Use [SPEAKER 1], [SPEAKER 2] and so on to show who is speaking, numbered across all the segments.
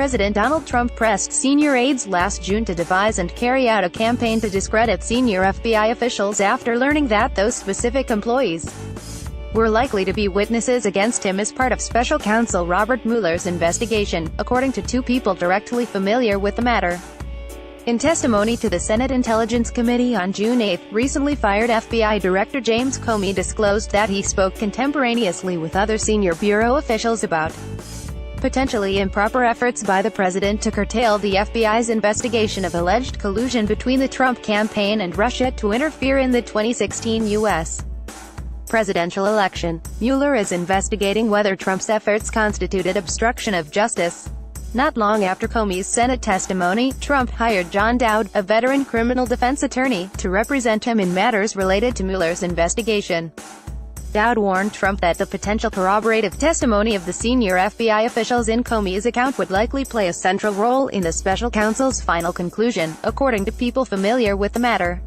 [SPEAKER 1] President Donald Trump pressed senior aides last June to devise and carry out a campaign to discredit senior FBI officials after learning that those specific employees were likely to be witnesses against him as part of special counsel Robert Mueller's investigation, according to two people directly familiar with the matter. In testimony to the Senate Intelligence Committee on June 8, recently fired FBI Director James Comey disclosed that he spoke contemporaneously with other senior bureau officials about potentially improper efforts by the president to curtail the FBI's investigation of alleged collusion between the Trump campaign and Russia to interfere in the 2016 U.S. presidential election. Mueller is investigating whether Trump's efforts constituted obstruction of justice. Not long after Comey's Senate testimony, Trump hired John Dowd, a veteran criminal defense attorney, to represent him in matters related to Mueller's investigation. Dowd warned Trump that the potential corroborative testimony of the senior FBI officials in Comey's account would likely play a central role in the special counsel's final conclusion, according to people familiar with the matter.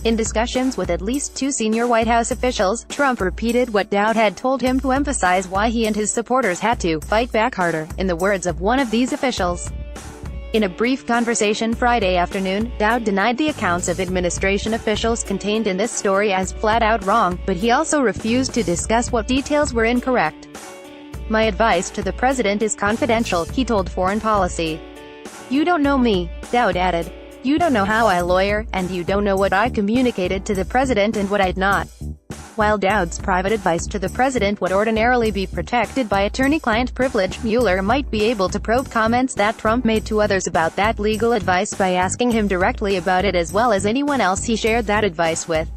[SPEAKER 1] In discussions with at least two senior White House officials, Trump repeated what Dowd had told him to emphasize why he and his supporters had to fight back harder, in the words of one of these officials. In a brief conversation Friday afternoon, Dowd denied the accounts of administration officials contained in this story as flat-out wrong, but he also refused to discuss what details were incorrect. "My advice to the president is confidential," he told Foreign Policy. "You don't know me," Dowd added. "You don't know how I lawyer, and you don't know what I communicated to the president and what I'd not." While Dowd's private advice to the president would ordinarily be protected by attorney-client privilege, Mueller might be able to probe comments that Trump made to others about that legal advice by asking him directly about it, as well as anyone else he shared that advice with.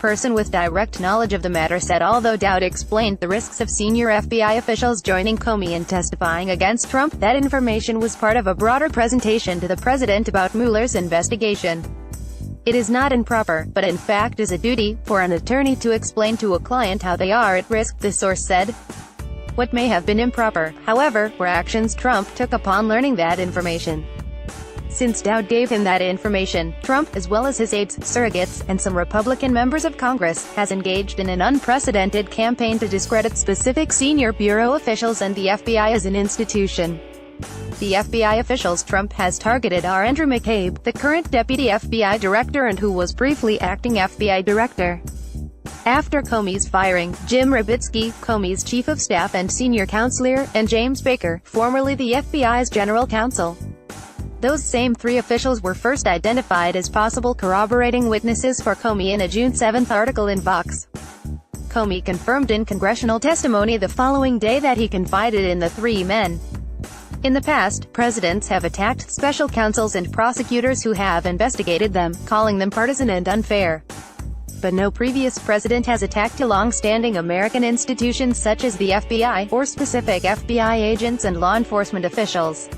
[SPEAKER 1] Person with direct knowledge of the matter said. Although Dowd explained the risks of senior FBI officials joining Comey and testifying against Trump, that information was part of a broader presentation to the president about Mueller's investigation. "It is not improper, but in fact is a duty, for an attorney to explain to a client how they are at risk," the source said. What may have been improper, however, were actions Trump took upon learning that information. Since Dowd gave him that information, Trump, as well as his aides, surrogates, and some Republican members of Congress, has engaged in an unprecedented campaign to discredit specific senior bureau officials and the FBI as an institution. The FBI officials Trump has targeted are Andrew McCabe, the current deputy FBI director and who was briefly acting FBI director. After Comey's firing, Jim Rabitsky, Comey's chief of staff and senior counselor, and James Baker, formerly the FBI's general counsel. Those same three officials were first identified as possible corroborating witnesses for Comey in a June 7 article in Vox. Comey confirmed in congressional testimony the following day that he confided in the three men. In the past, presidents have attacked special counsels and prosecutors who have investigated them, calling them partisan and unfair. But no previous president has attacked a long-standing American institutions such as the FBI, or specific FBI agents and law enforcement officials.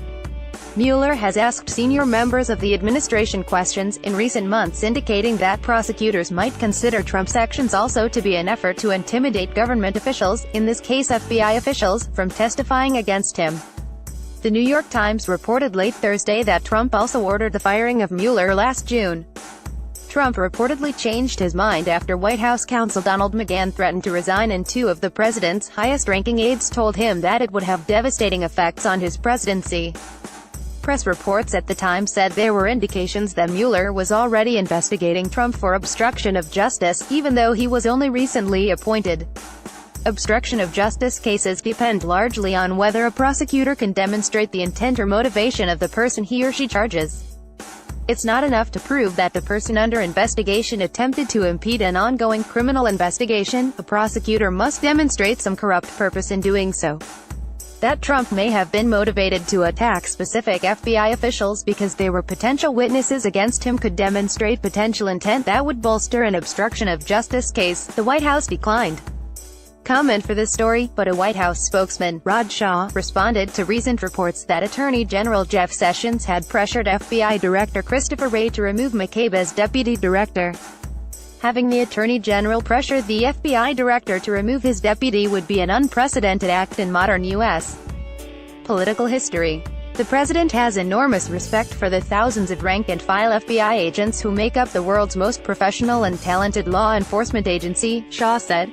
[SPEAKER 1] Mueller has asked senior members of the administration questions in recent months, indicating that prosecutors might consider Trump's actions also to be an effort to intimidate government officials, in this case FBI officials, from testifying against him. The New York Times reported late Thursday that Trump also ordered the firing of Mueller last June. Trump reportedly changed his mind after White House counsel Donald McGahn threatened to resign, and two of the president's highest-ranking aides told him that it would have devastating effects on his presidency. Press reports at the time said there were indications that Mueller was already investigating Trump for obstruction of justice, even though he was only recently appointed. Obstruction of justice cases depend largely on whether a prosecutor can demonstrate the intent or motivation of the person he or she charges. It's not enough to prove that the person under investigation attempted to impede an ongoing criminal investigation. A prosecutor must demonstrate some corrupt purpose in doing so. That Trump may have been motivated to attack specific FBI officials because they were potential witnesses against him could demonstrate potential intent that would bolster an obstruction of justice case, the White House declined comment for this story, but a White House spokesman, Rod Shaw, responded to recent reports that Attorney General Jeff Sessions had pressured FBI Director Christopher Wray to remove McCabe as deputy director. Having the Attorney General pressure the FBI Director to remove his deputy would be an unprecedented act in modern U.S. political history. The president has enormous respect for the thousands of rank-and-file FBI agents who make up the world's most professional and talented law enforcement agency, Shaw said.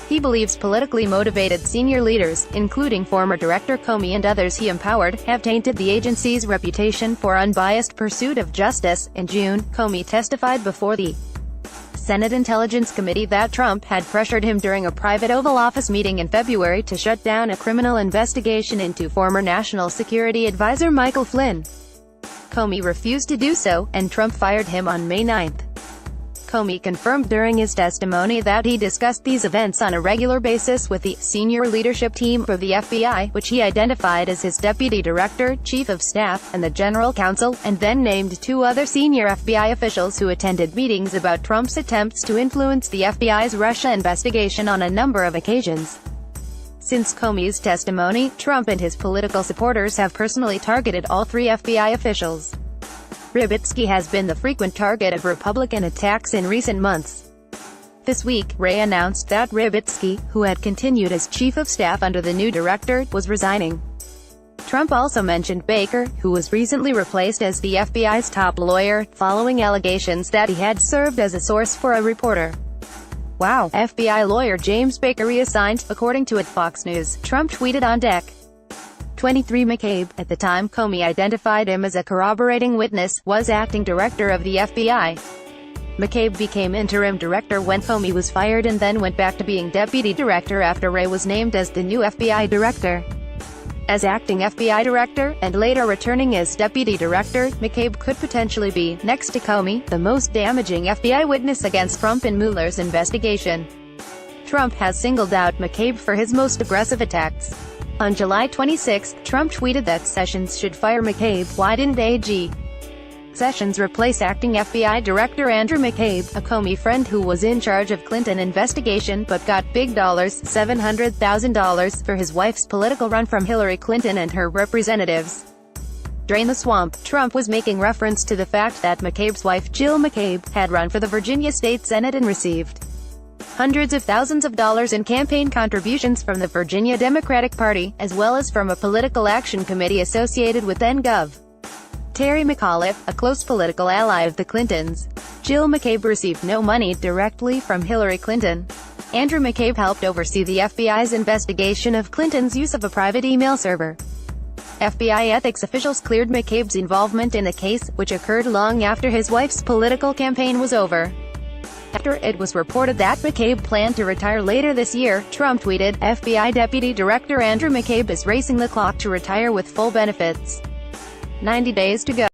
[SPEAKER 1] He believes politically motivated senior leaders, including former Director Comey and others he empowered, have tainted the agency's reputation for unbiased pursuit of justice. In June, Comey testified before the Senate Intelligence Committee that Trump had pressured him during a private Oval Office meeting in February to shut down a criminal investigation into former National Security Advisor Michael Flynn. Comey refused to do so, and Trump fired him on May 9. Comey confirmed during his testimony that he discussed these events on a regular basis with the senior leadership team for the FBI, which he identified as his deputy director, chief of staff, and the general counsel, and then named 2 other senior FBI officials who attended meetings about Trump's attempts to influence the FBI's Russia investigation on a number of occasions. Since Comey's testimony, Trump and his political supporters have personally targeted all 3 FBI officials. Rybitsky has been the frequent target of Republican attacks in recent months. This week, Wray announced that Rybitsky, who had continued as chief of staff under the new director, was resigning. Trump also mentioned Baker, who was recently replaced as the FBI's top lawyer, following allegations that he had served as a source for a reporter. "Wow, FBI lawyer James Baker reassigned," according to Fox News, Trump tweeted on Deck. 23 McCabe, at the time Comey identified him as a corroborating witness, was acting director of the FBI. McCabe became interim director when Comey was fired and then went back to being deputy director after Wray was named as the new FBI director. As acting FBI director, and later returning as deputy director, McCabe could potentially be, next to Comey, the most damaging FBI witness against Trump in Mueller's investigation. Trump has singled out McCabe for his most aggressive attacks. On July 26, Trump tweeted that Sessions should fire McCabe. Why didn't AG Sessions replace acting FBI Director Andrew McCabe, a Comey friend who was in charge of Clinton investigation but got big $700,000 for his wife's political run from Hillary Clinton and her representatives? Drain the swamp. Trump was making reference to the fact that McCabe's wife, Jill McCabe, had run for the Virginia State Senate and received hundreds of thousands of dollars in campaign contributions from the Virginia Democratic Party, as well as from a political action committee associated with then-Gov. Terry McAuliffe, a close political ally of the Clintons. Jill McCabe received no money directly from Hillary Clinton. Andrew McCabe helped oversee the FBI's investigation of Clinton's use of a private email server. FBI ethics officials cleared McCabe's involvement in the case, which occurred long after his wife's political campaign was over. After it was reported that McCabe planned to retire later this year, Trump tweeted, "FBI Deputy Director Andrew McCabe is racing the clock to retire with full benefits. 90 days to go."